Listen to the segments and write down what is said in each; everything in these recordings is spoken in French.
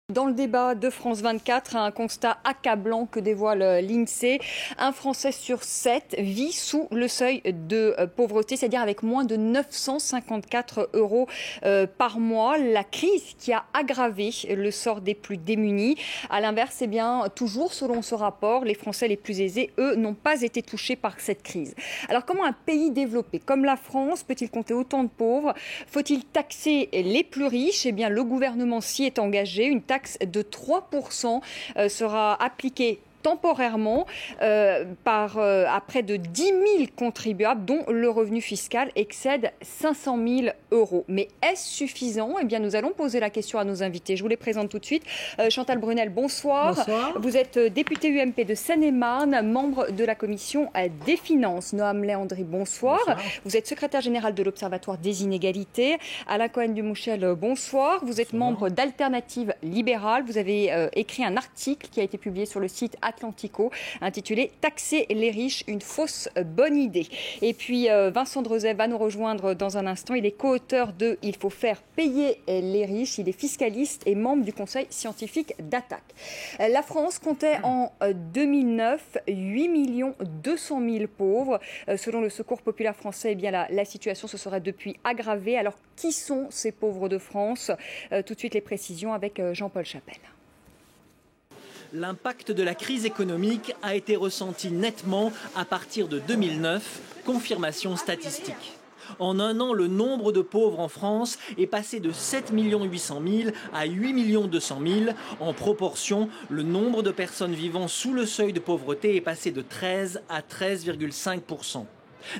Dans le débat de France 24, un constat accablant que dévoile l'INSEE. Un Français sur 7 vit sous le seuil de pauvreté, c'est-à-dire avec moins de 954 euros par mois. La crise qui a aggravé le sort des plus démunis. À l'inverse, toujours selon ce rapport, les Français les plus aisés, eux, n'ont pas été touchés par cette crise. Alors comment un pays développé comme la France peut-il compter autant de pauvres? Faut-il taxer les plus riches? Le gouvernement s'y est engagé. Une taxe de 3% sera appliquée temporairement à près de 10 000 contribuables dont le revenu fiscal excède 500 000 euros. Mais est-ce suffisant? Nous allons poser la question à nos invités. Je vous les présente tout de suite. Chantal Brunel, bonsoir. Bonsoir. Vous êtes députée UMP de Seine-et-Marne, membre de la commission des finances. Noam Léandri, bonsoir. Bonsoir. Vous êtes secrétaire général de l'Observatoire des inégalités. Alain Cohen-Dumouchel, bonsoir. Vous êtes membre d'Alternative libérale. Vous avez écrit un article qui a été publié sur le site Atlantico, intitulé « Taxer les riches, une fausse bonne idée ». Et puis Vincent Drezet va nous rejoindre dans un instant. Il est co-auteur de « Il faut faire payer les riches ». Il est fiscaliste et membre du conseil scientifique d'Attac. La France comptait en 2009 8 200 000 pauvres. Selon le Secours populaire français, la situation se serait depuis aggravée. Alors qui sont ces pauvres de France? Tout de suite les précisions avec Jean-Paul Chapelle. L'impact de la crise économique a été ressenti nettement à partir de 2009, confirmation statistique. En un an, le nombre de pauvres en France est passé de 7 800 000 à 8 200 000. En proportion, le nombre de personnes vivant sous le seuil de pauvreté est passé de 13 à 13,5%.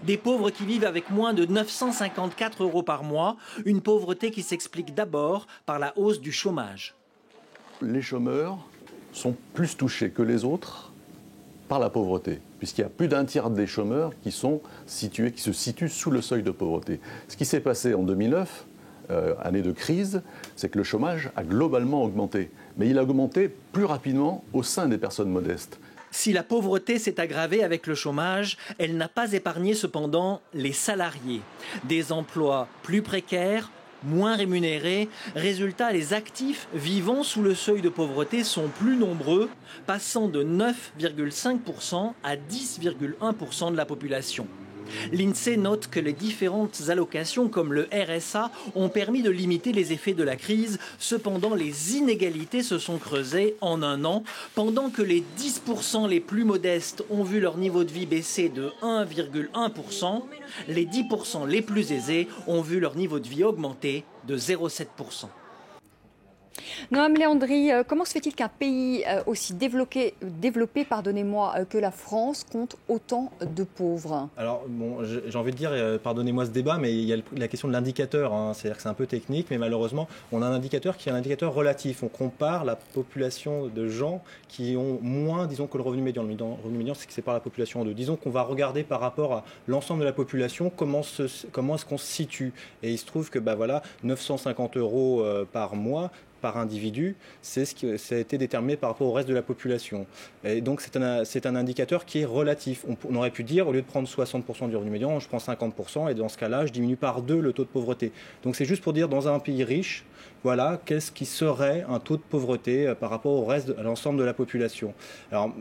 Des pauvres qui vivent avec moins de 954 euros par mois, une pauvreté qui s'explique d'abord par la hausse du chômage. Les chômeurs sont plus touchés que les autres par la pauvreté, puisqu'il y a plus d'un tiers des chômeurs qui se situent sous le seuil de pauvreté. Ce qui s'est passé en 2009, année de crise, c'est que le chômage a globalement augmenté. Mais il a augmenté plus rapidement au sein des personnes modestes. Si la pauvreté s'est aggravée avec le chômage, elle n'a pas épargné cependant les salariés. Des emplois plus précaires, moins rémunérés. Résultat, les actifs vivant sous le seuil de pauvreté sont plus nombreux, passant de 9,5% à 10,1% de la population. L'INSEE note que les différentes allocations comme le RSA ont permis de limiter les effets de la crise. Cependant, les inégalités se sont creusées en un an. Pendant que les 10% les plus modestes ont vu leur niveau de vie baisser de 1,1%, les 10% les plus aisés ont vu leur niveau de vie augmenter de 0,7%. Noam Léandri, comment se fait-il qu'un pays aussi développé que la France compte autant de pauvres? Alors, j'ai envie de dire, pardonnez-moi ce débat, mais il y a la question de l'indicateur. C'est-à-dire que c'est un peu technique, mais malheureusement, on a un indicateur qui est un indicateur relatif. On compare la population de gens qui ont moins, disons, que le revenu médian. Le revenu médian, c'est que c'est par la population de. Disons qu'on va regarder par rapport à l'ensemble de la population comment est-ce qu'on se situe. Et il se trouve que, 950 euros par mois, par individu, c'est ce qui ça a été déterminé par rapport au reste de la population. Et donc c'est un indicateur qui est relatif. On aurait pu dire, au lieu de prendre 60% du revenu médian, je prends 50%, et dans ce cas-là, je diminue par 2 le taux de pauvreté. Donc c'est juste pour dire, dans un pays riche, voilà, qu'est-ce qui serait un taux de pauvreté par rapport au reste, à l'ensemble de la population. Alors,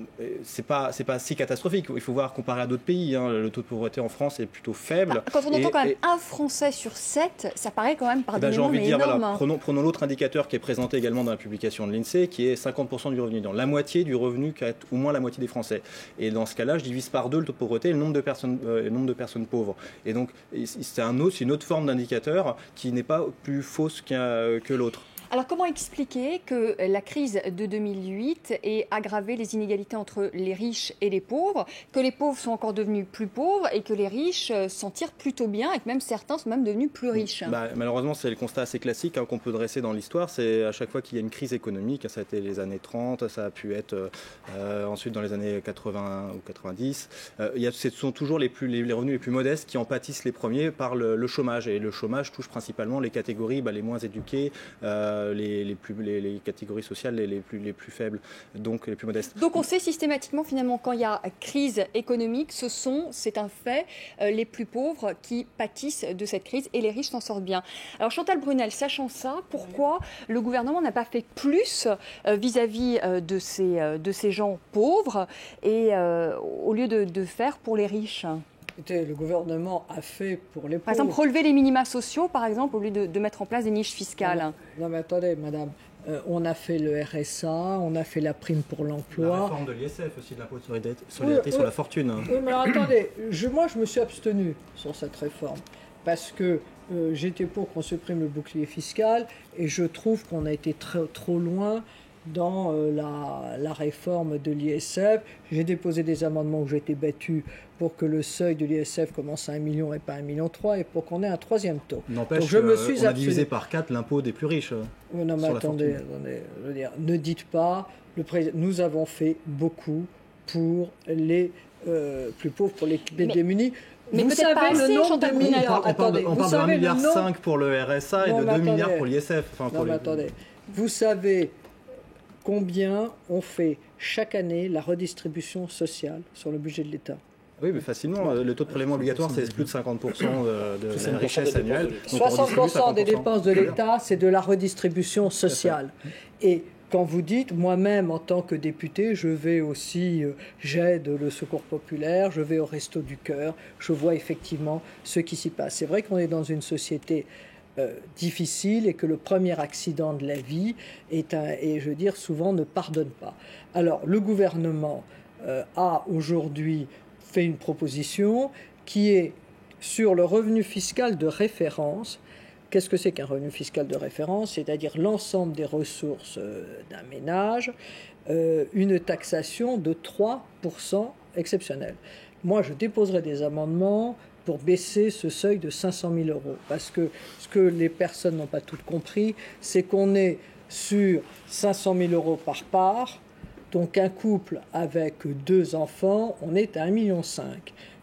c'est pas si catastrophique. Il faut voir, comparé à d'autres pays, le taux de pauvreté en France est plutôt faible. Quand on entend quand même un Français sur 7, ça paraît quand même pardonnez-moi, mais énorme. Voilà, prenons l'autre indicateur qui est présenté également dans la publication de l'INSEE, qui est 50% du revenu médian. La moitié du revenu qu'a au moins la moitié des Français. Et dans ce cas-là, je divise par 2 le taux de pauvreté et le nombre de personnes pauvres. Et donc, c'est une autre forme d'indicateur qui n'est pas plus fausse que l'autre. Alors comment expliquer que la crise de 2008 ait aggravé les inégalités entre les riches et les pauvres, que les pauvres sont encore devenus plus pauvres et que les riches s'en tirent plutôt bien et que même certains sont même devenus plus riches? Malheureusement, c'est le constat assez classique qu'on peut dresser dans l'histoire. C'est à chaque fois qu'il y a une crise économique, ça a été les années 30, ça a pu être ensuite dans les années 80 ou 90. Ce sont toujours les revenus les plus modestes qui en pâtissent les premiers par le chômage. Et le chômage touche principalement les catégories les moins éduquées, les catégories sociales les plus faibles, donc les plus modestes. Donc on sait systématiquement finalement quand il y a crise économique, c'est un fait, les plus pauvres qui pâtissent de cette crise et les riches s'en sortent bien. Alors Chantal Brunel, sachant ça, pourquoi le gouvernement n'a pas fait plus vis-à-vis de ces gens pauvres et au lieu de faire pour les riches ? Écoutez, le gouvernement a fait pour les pauvres. Par exemple, relever les minima sociaux, par exemple, au lieu de mettre en place des niches fiscales. Non mais attendez, madame. On a fait le RSA, on a fait la prime pour l'emploi. La réforme de l'ISF aussi, de l'impôt de solidarité sur la fortune. Oui, mais alors attendez, moi je me suis abstenu sur cette réforme parce que j'étais pour qu'on supprime le bouclier fiscal et je trouve qu'on a été trop loin dans la réforme de l'ISF. J'ai déposé des amendements où j'ai été battu pour que le seuil de l'ISF commence à 1 million et pas 1,3 million et pour qu'on ait un troisième taux. N'empêche qu'on a divisé par 4 l'impôt des plus riches. Non mais attendez, je veux dire, ne dites pas, nous avons fait beaucoup pour les plus pauvres, pour les démunis. Mais vous savez pas le nombre de milliards. On parle de 1,5 milliard pour le RSA et de 2 milliards pour l'ISF. Attendez, vous savez combien on fait chaque année la redistribution sociale sur le budget de l'État? Oui, mais facilement. Le taux de prélèvement obligatoire, c'est plus de 50% de la richesse annuelle. 60% des dépenses de l'État, c'est de la redistribution sociale. Et quand vous dites, moi-même, en tant que député, je vais aussi, j'aide le Secours populaire, je vais au Resto du Cœur, je vois effectivement ce qui s'y passe. C'est vrai qu'on est dans une société difficile et que le premier accident de la vie et je veux dire, souvent ne pardonne pas. Alors, le gouvernement a aujourd'hui fait une proposition qui est sur le revenu fiscal de référence. Qu'est-ce que c'est qu'un revenu fiscal de référence? C'est-à-dire l'ensemble des ressources d'un ménage, une taxation de 3% exceptionnelle. Moi, je déposerai des amendements pour baisser ce seuil de 500 000 euros. Parce que ce que les personnes n'ont pas toutes compris, c'est qu'on est sur 500 000 euros par part. Donc un couple avec 2 enfants, on est à 1,5 million.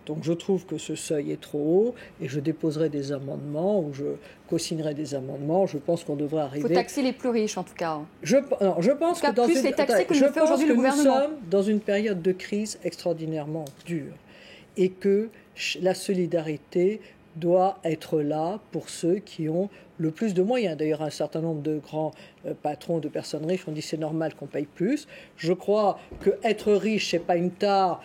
Donc je trouve que ce seuil est trop haut et je déposerai des amendements ou je co-signerai des amendements. Je pense qu'on devrait arriver... Il faut taxer les plus riches en tout cas. Je pense que dans plus les taxer que ne fait aujourd'hui le gouvernement. Nous sommes dans une période de crise extraordinairement dure et que la solidarité doit être là pour ceux qui ont le plus de moyens. D'ailleurs, un certain nombre de grands patrons de personnes riches ont dit c'est normal qu'on paye plus. Je crois qu'être riche, ce n'est pas une tare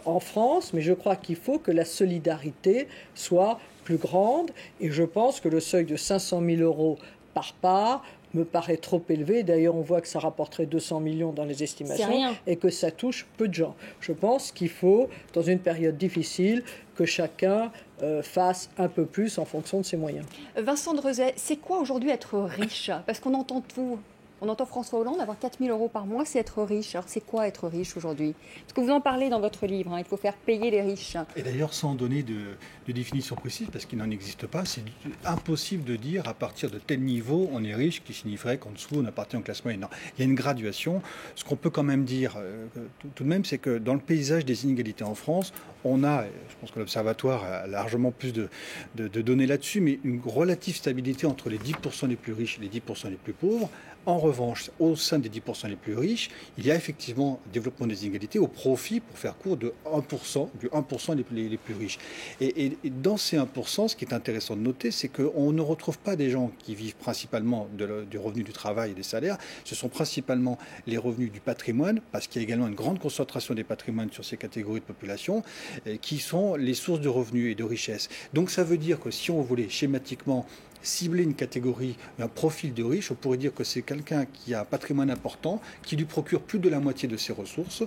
en France, mais je crois qu'il faut que la solidarité soit plus grande. Et je pense que le seuil de 500 000 euros par part me paraît trop élevé. D'ailleurs, on voit que ça rapporterait 200 millions dans les estimations et que ça touche peu de gens. Je pense qu'il faut, dans une période difficile, que chacun fasse un peu plus en fonction de ses moyens. Vincent de Rezay, c'est quoi aujourd'hui être riche? Parce qu'on entend tout. On entend François Hollande avoir 4 000 euros par mois, c'est être riche. Alors c'est quoi être riche aujourd'hui? Parce que vous en parlez dans votre livre, il faut faire payer les riches. Et d'ailleurs sans donner de définition précise, parce qu'il n'en existe pas, c'est impossible de dire à partir de tel niveau on est riche, qui signifierait qu'en dessous on appartient au classe moyenne. Non, il y a une graduation. Ce qu'on peut quand même dire tout de même, c'est que dans le paysage des inégalités en France, on a, je pense que l'Observatoire a largement plus de données là-dessus, mais une relative stabilité entre les 10% les plus riches et les 10% les plus pauvres. En revanche, au sein des 10% les plus riches, il y a effectivement un développement des inégalités au profit, pour faire court, de 1%, du 1% les plus riches. Et dans ces 1%, ce qui est intéressant de noter, c'est qu'on ne retrouve pas des gens qui vivent principalement du revenu du travail et des salaires. Ce sont principalement les revenus du patrimoine, parce qu'il y a également une grande concentration des patrimoines sur ces catégories de population, qui sont les sources de revenus et de richesses. Donc ça veut dire que si on voulait schématiquement cibler une catégorie, un profil de riche, on pourrait dire que c'est quelqu'un qui a un patrimoine important, qui lui procure plus de la moitié de ses ressources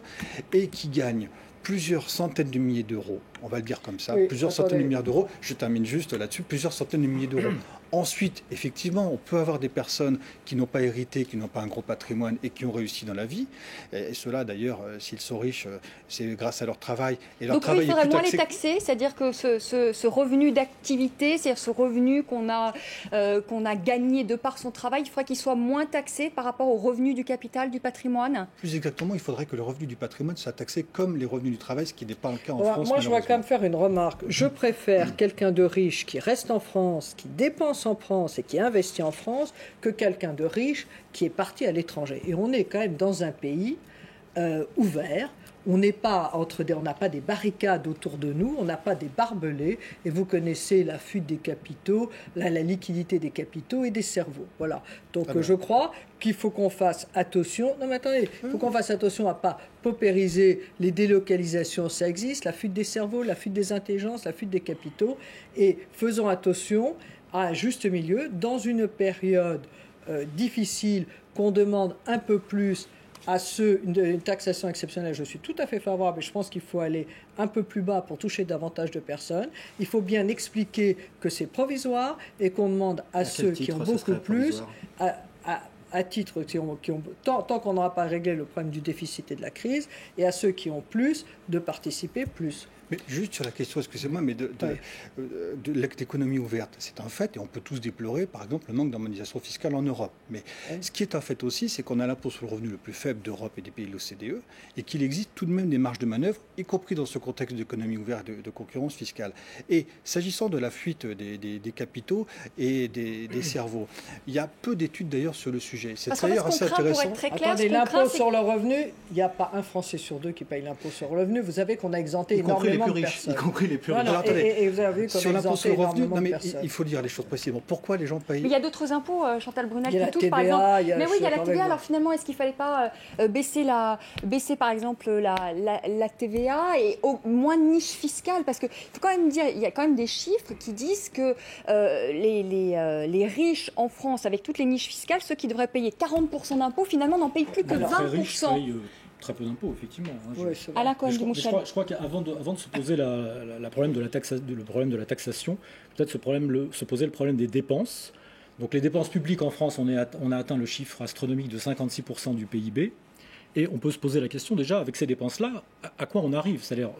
et qui gagne plusieurs centaines de milliers d'euros. On va le dire comme ça, plusieurs centaines de milliards d'euros. Je termine juste là-dessus, plusieurs centaines de milliers d'euros. Ensuite, effectivement, on peut avoir des personnes qui n'ont pas hérité, qui n'ont pas un gros patrimoine et qui ont réussi dans la vie. Et ceux-là, d'ailleurs, s'ils sont riches, c'est grâce à leur travail. Et leur donc travail il faudrait moins les taxer, c'est-à-dire que ce revenu d'activité, c'est-à-dire ce revenu qu'on a gagné de par son travail, il faudrait qu'il soit moins taxé par rapport au revenu du capital, du patrimoine? Plus exactement, il faudrait que le revenu du patrimoine soit taxé comme les revenus du travail, ce qui n'est pas le cas en France. Moi, je voudrais quand même faire une remarque. Je préfère quelqu'un de riche qui reste en France, qui dépense dépense en France et qui investit en France que quelqu'un de riche qui est parti à l'étranger. Et on est quand même dans un pays ouvert. On n'a pas des barricades autour de nous, on n'a pas des barbelés, et vous connaissez la fuite des capitaux, la liquidité des capitaux et des cerveaux. Voilà. Donc je crois qu'il faut qu'on fasse attention. Non mais attendez, il faut qu'on fasse attention à ne pas paupériser les délocalisations, ça existe, la fuite des cerveaux, la fuite des intelligences, la fuite des capitaux, et faisons attention à un juste milieu dans une période difficile qu'on demande un peu plus à une taxation exceptionnelle. Je suis tout à fait favorable et je pense qu'il faut aller un peu plus bas pour toucher davantage de personnes. Il faut bien expliquer que c'est provisoire et qu'on demande à ceux qui ont beaucoup plus, à titre, tant qu'on n'aura pas réglé le problème du déficit et de la crise, et à ceux qui ont plus, de participer plus. Mais juste sur la question, excusez-moi, mais de l'économie ouverte, c'est un fait, et on peut tous déplorer, par exemple, le manque d'harmonisation fiscale en Europe. Mais ce qui est un fait aussi, c'est qu'on a l'impôt sur le revenu le plus faible d'Europe et des pays de l'OCDE, et qu'il existe tout de même des marges de manœuvre, y compris dans ce contexte d'économie ouverte et de concurrence fiscale. Et s'agissant de la fuite des capitaux et des cerveaux, il y a peu d'études d'ailleurs sur le sujet. C'est d'ailleurs assez intéressant. Attendez, l'impôt sur le revenu, il n'y a pas un Français sur deux qui paye l'impôt sur le revenu. Vous savez qu'on a exempté énormément de personnes. Y compris les plus riches. Alors, et vous avez vu qu'on a exempté énormément de personnes. Il faut dire les choses précisément. Pourquoi les gens payent? Mais il y a d'autres impôts, Chantal Brunel, qui touchent, TVA, par exemple. Mais oui, il y a la TVA. Alors finalement, est-ce qu'il ne fallait pas baisser, par exemple, la TVA et au moins de niche fiscale? Parce qu'il faut quand même dire, il y a quand même des chiffres qui disent que les riches en France, avec toutes les niches fiscales, ceux qui devraient payer 40% d'impôts, finalement n'en payent plus que 20%. Très peu d'impôts, effectivement. Alain Cohen-Mouchel. Je crois qu'avant de se poser le problème de la taxation, peut-être se poser le problème des dépenses. Donc les dépenses publiques en France, on a atteint le chiffre astronomique de 56% du PIB. Et on peut se poser la question déjà, avec ces dépenses-là, à quoi on arrive? C'est-à-dire,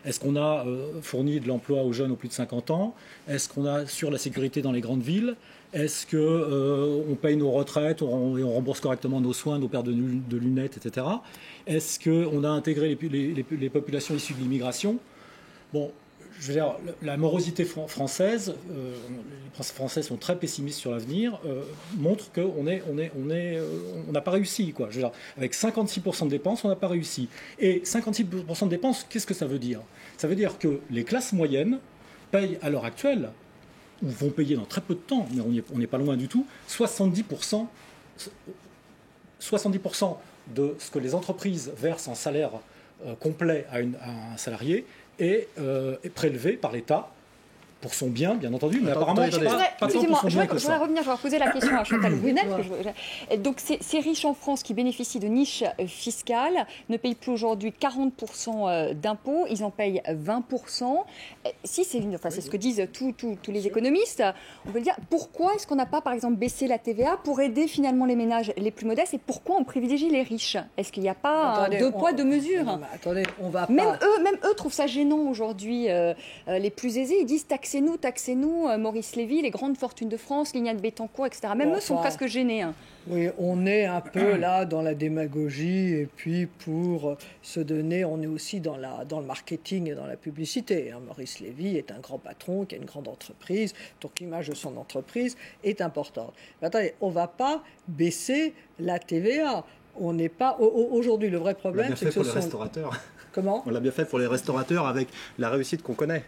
est-ce qu'on a fourni de l'emploi aux jeunes aux plus de 50 ans? Est-ce qu'on assure la sécurité dans les grandes villes? Est-ce qu'on paye nos retraites et on rembourse correctement nos soins, nos paires de lunettes, etc. Est-ce qu'on a intégré les populations issues de l'immigration? Bon, je veux dire, la morosité française, les Français sont très pessimistes sur l'avenir, montre qu'on n'a pas réussi, quoi. Je veux dire, avec 56% de dépenses, on n'a pas réussi. Et 56% de dépenses, qu'est-ce que ça veut dire? Ça veut dire que les classes moyennes payent à l'heure actuelle, ou vont payer dans très peu de temps, mais on n'est pas loin du tout, 70% de ce que les entreprises versent en salaire complet à un salarié est prélevé par l'État pour son bien entendu, mais apparemment pas tant pour son bien que ça. Je voudrais revenir, je vais poser la question à Chantal Brunel. Donc ces riches en France qui bénéficient de niches fiscales ne payent plus aujourd'hui 40% d'impôts, ils en payent 20%. Si c'est ce que disent tous les économistes, on peut dire pourquoi est-ce qu'on n'a pas par exemple baissé la TVA pour aider finalement les ménages les plus modestes et pourquoi on privilégie les riches? Est-ce qu'il n'y a pas deux poids, deux mesures? Attendez, on va pas... Même eux trouvent ça gênant aujourd'hui, les plus aisés, ils disent taxez-nous, Maurice Lévy, les grandes fortunes de France, Lignane Bettencourt, etc. Même eux sont presque gênés. Hein. Oui, on est un peu là dans la démagogie et puis pour se donner, on est aussi dans le marketing et dans la publicité. Hein. Maurice Lévy est un grand patron qui a une grande entreprise, donc l'image de son entreprise est importante. Mais attendez, on ne va pas baisser la TVA. On n'est pas... Aujourd'hui, le vrai problème, c'est que pour les restaurateurs. Comment? On l'a bien fait pour les restaurateurs avec la réussite qu'on connaît.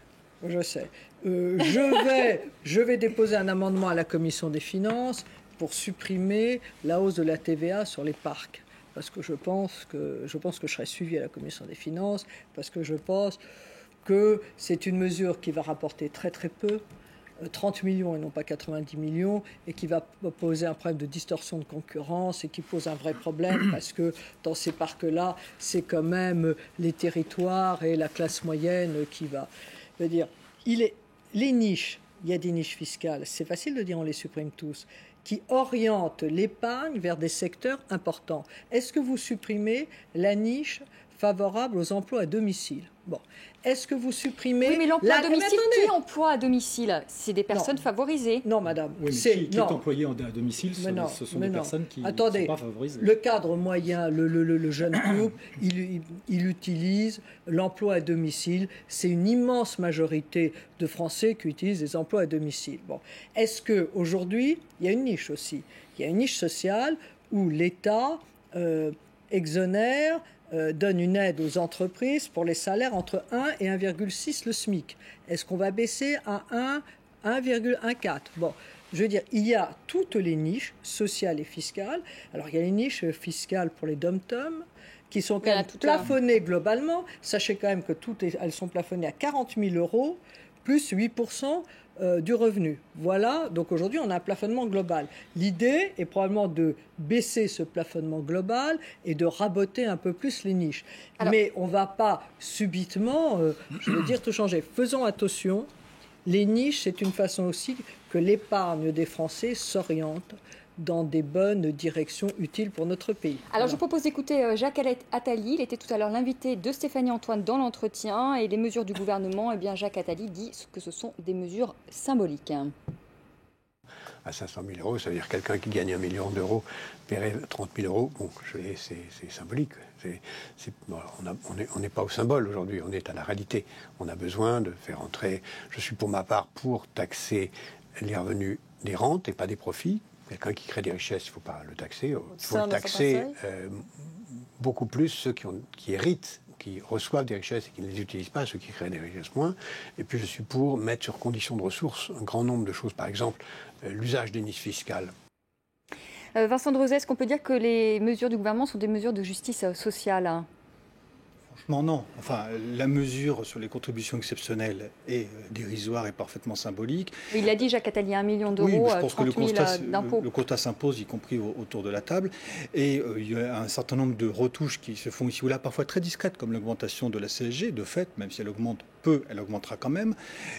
Je sais. Je vais déposer un amendement à la Commission des finances pour supprimer la hausse de la TVA sur les parcs. Parce que je pense que je serai suivi à la Commission des finances, parce que je pense que c'est une mesure qui va rapporter très très peu, 30 millions et non pas 90 millions, et qui va poser un problème de distorsion de concurrence et qui pose un vrai problème parce que dans ces parcs-là, c'est quand même les territoires et la classe moyenne qui va... Je veux dire, les niches, il y a des niches fiscales, c'est facile de dire on les supprime tous, qui orientent l'épargne vers des secteurs importants. Est-ce que vous supprimez la niche favorable aux emplois à domicile. Bon, est-ce que vous supprimez... Oui, mais l'emploi à domicile, attendez. qui emploie à domicile? C'est des personnes favorisées. Non, madame. Oui, mais qui est employé à domicile, ce sont des personnes qui ne sont pas favorisées. Le cadre moyen, le jeune couple, il utilise l'emploi à domicile. C'est une immense majorité de Français qui utilisent des emplois à domicile. Bon, est-ce qu'aujourd'hui, il y a une niche aussi? Il y a une niche sociale où l'État exonère, donne une aide aux entreprises pour les salaires entre 1 et 1,6 le SMIC. Est-ce qu'on va baisser à 1,14? Bon, je veux dire, il y a toutes les niches sociales et fiscales. Alors, il y a les niches fiscales pour les dom-toms qui sont quand même plafonnées globalement. Sachez quand même que elles sont plafonnées à 40 000 € plus 8% du revenu. Voilà, donc aujourd'hui on a un plafonnement global. L'idée est probablement de baisser ce plafonnement global et de raboter un peu plus les niches. Mais on ne va pas subitement, je veux dire, tout changer. Faisons attention, les niches, c'est une façon aussi que l'épargne des Français s'oriente dans des bonnes directions utiles pour notre pays. Alors, je vous propose d'écouter Jacques Attali. Il était tout à l'heure l'invité de Stéphanie Antoine dans l'entretien. Et les mesures du gouvernement, eh bien, Jacques Attali dit que ce sont des mesures symboliques. À 500 000 €, ça veut dire quelqu'un qui gagne 1 million d'euros paierait 30 000 €. Bon, c'est symbolique. On n'est pas au symbole aujourd'hui, on est à la réalité. On a besoin de faire entrer... Je suis pour ma part pour taxer les revenus des rentes et pas des profits. Quelqu'un qui crée des richesses, il ne faut pas le taxer. Il faut le taxer beaucoup plus ceux qui héritent, qui reçoivent des richesses et qui ne les utilisent pas, ceux qui créent des richesses moins. Et puis je suis pour mettre sur condition de ressources un grand nombre de choses. Par exemple, l'usage des niches fiscales. Vincent de Rozay, est-ce qu'on peut dire que les mesures du gouvernement sont des mesures de justice sociale? Franchement, non. Enfin, la mesure sur les contributions exceptionnelles est dérisoire et parfaitement symbolique. Il l'a dit, Jacques Attali, 1 million d'euros, oui, je pense 30 000 d'impôts. Le quota s'impose, y compris autour de la table. Et il y a un certain nombre de retouches qui se font ici ou là, parfois très discrètes, comme l'augmentation de la CSG. De fait, même si elle augmente peu, elle augmentera quand même.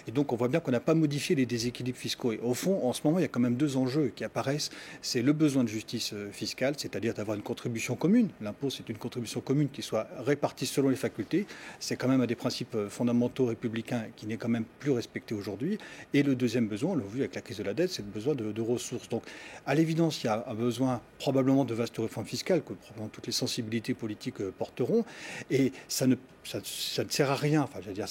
Et donc, on voit bien qu'on n'a pas modifié les déséquilibres fiscaux. Et au fond, en ce moment, il y a quand même deux enjeux qui apparaissent. C'est le besoin de justice fiscale, c'est-à-dire d'avoir une contribution commune. L'impôt, c'est une contribution commune qui soit répartie selon les facultés. C'est quand même un des principes fondamentaux républicains qui n'est quand même plus respecté aujourd'hui. Et le deuxième besoin, on l'a vu avec la crise de la dette, c'est le besoin de ressources. Donc, à l'évidence, il y a un besoin probablement de vastes réformes fiscales que probablement toutes les sensibilités politiques porteront. Et ça ne sert à rien. Enfin, je veux dire,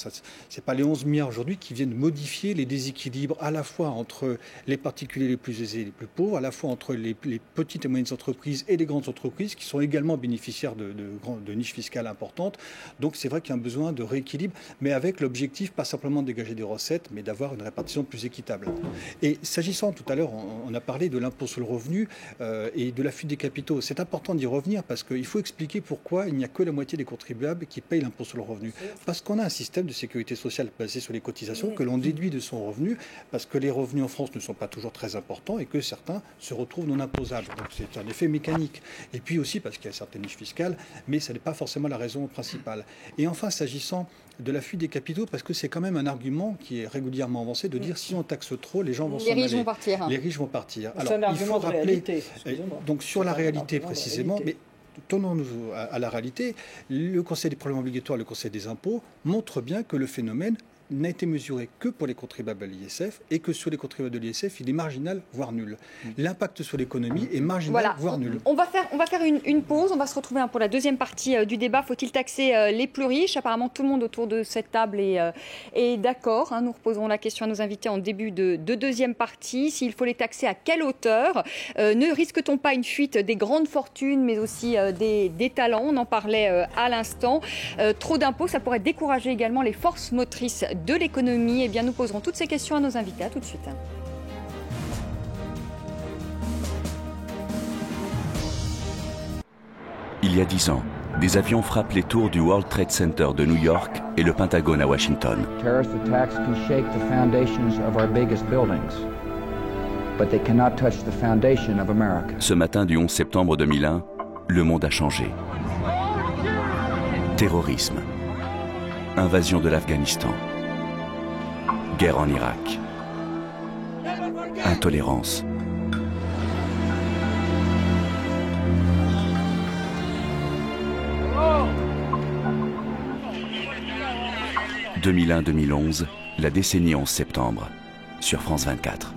c'est pas les 11 milliards aujourd'hui qui viennent modifier les déséquilibres à la fois entre les particuliers les plus aisés et les plus pauvres, à la fois entre les petites et moyennes entreprises et les grandes entreprises qui sont également bénéficiaires de niches fiscales importantes. Donc c'est vrai qu'il y a un besoin de rééquilibre, mais avec l'objectif pas simplement de dégager des recettes, mais d'avoir une répartition plus équitable. Et s'agissant, tout à l'heure, on a parlé de l'impôt sur le revenu et de la fuite des capitaux. C'est important d'y revenir parce qu'il faut expliquer pourquoi il n'y a que la moitié des contribuables qui payent l'impôt sur le revenu. Parce qu'on a un système de sécurité sociale basé sur les cotisations que l'on déduit de son revenu, parce que les revenus en France ne sont pas toujours très importants et que certains se retrouvent non imposables. Donc c'est un effet mécanique. Et puis aussi parce qu'il y a certaines niches fiscales, mais ce n'est pas forcément la raison principale. Et enfin, s'agissant de la fuite des capitaux, parce que c'est quand même un argument qui est régulièrement avancé de dire si on taxe trop, les gens vont s'en aller. Les riches vont partir. Les riches vont partir. Alors, c'est un argument de réalité. Donc sur la réalité précisément, mais tournons-nous à la réalité. Le Conseil des prélèvements obligatoires, le Conseil des impôts montre bien que le phénomène n'a été mesuré que pour les contribuables de l'ISF et que sur les contribuables de l'ISF, il est marginal, voire nul. L'impact sur l'économie est marginal, voire nul. On va faire une pause. On va se retrouver pour la deuxième partie du débat. Faut-il taxer les plus riches? Apparemment, tout le monde autour de cette table est d'accord. Nous reposerons la question à nos invités en début de deuxième partie. S'il faut les taxer, à quelle hauteur? Ne risque-t-on pas une fuite des grandes fortunes, mais aussi des talents? On en parlait à l'instant. Trop d'impôts, ça pourrait décourager également les forces motrices de l'économie. Eh bien, nous poserons toutes ces questions à nos invités. À tout de suite. Il y a 10 ans, des avions frappent les tours du World Trade Center de New York et le Pentagone à Washington. Terrorist attacks can shake the foundations of our biggest buildings, but they cannot touch the foundation of America. Ce matin du 11 septembre 2001, le monde a changé. Terrorisme, invasion de l'Afghanistan, guerre en Irak, intolérance. 2001-2011, la décennie 11 septembre, sur France 24.